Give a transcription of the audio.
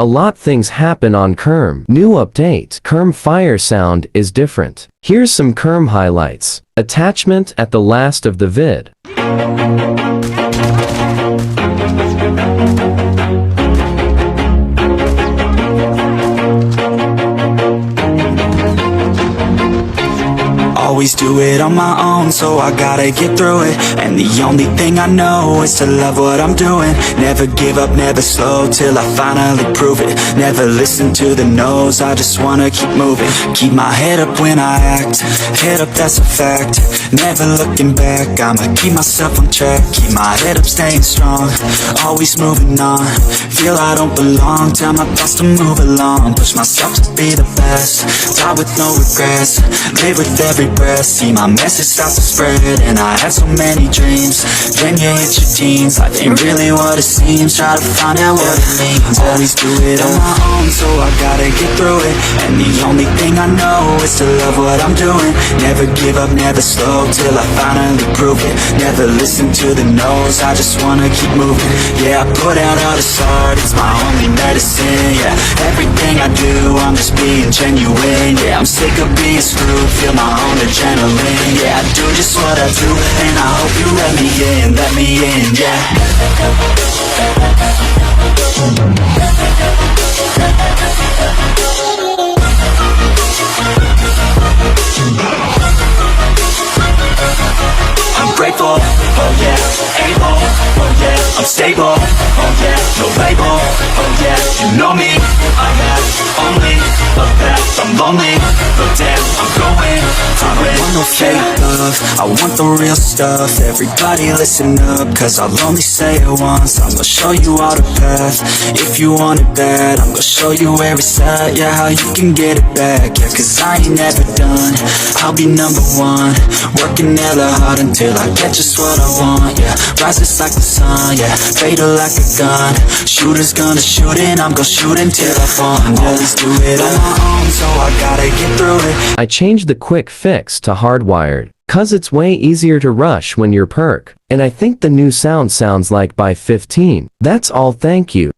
A lot things happen on Kerm. New update. Kerm fire sound is different. Here's some Kerm highlights. Attachment at the last of the vid. Always do it on my own, so I gotta get through it. And the only thing I know is to love what I'm doing. Never give up, never slow, till I finally prove it. Never listen to the no's, I just wanna keep moving. Keep my head up when I act, head up, that's a fact. Never looking back, I'ma keep myself on track. Keep my head up, staying strong, always moving on. Feel I don't belong, tell my thoughts to move along. Push myself to be the best, die with no regrets. Live with every breath, see my message start to spread. And I had so many dreams, then you hit your teens. Life ain't really what it seems, try to find out what it means. Always do it on my own, so I gotta get through it. And the only thing I know is to love what I'm doing. Never give up, never slow, till I finally prove it. Never listen to the no's, I just wanna keep moving. Yeah, I put out all this art, it's my only medicine. Yeah, everything I do, I'm just being genuine. Yeah, I'm sick of being screwed, feel my own adrenaline. Yeah, I do just what I do, and I hope you let me in, yeah. I'm grateful, oh yeah, able, oh yeah, I'm stable, oh yeah, no label, oh yeah, you know me, I have only a path, I'm lonely, but damn, I'm going through it. I want no fake love, I want the real stuff. Everybody listen up, cause I'll only say it once. I'm gonna show you all the path, if you want it bad. I'm gonna show you where it's at, yeah, how you can get it back. Yeah, cause I ain't never done, I'll be number one. Working hella hard until I get just what I want, yeah. Rises like the sun, yeah, fatal like a gun. Shooter's gonna shoot and I'm gonna shoot until I fall. Always do it on my own, so I gotta get through it. I changed the quick fix to hardwired, cause it's way easier to rush when you're perk. And I think the new sound sounds like by 15. That's all, thank you.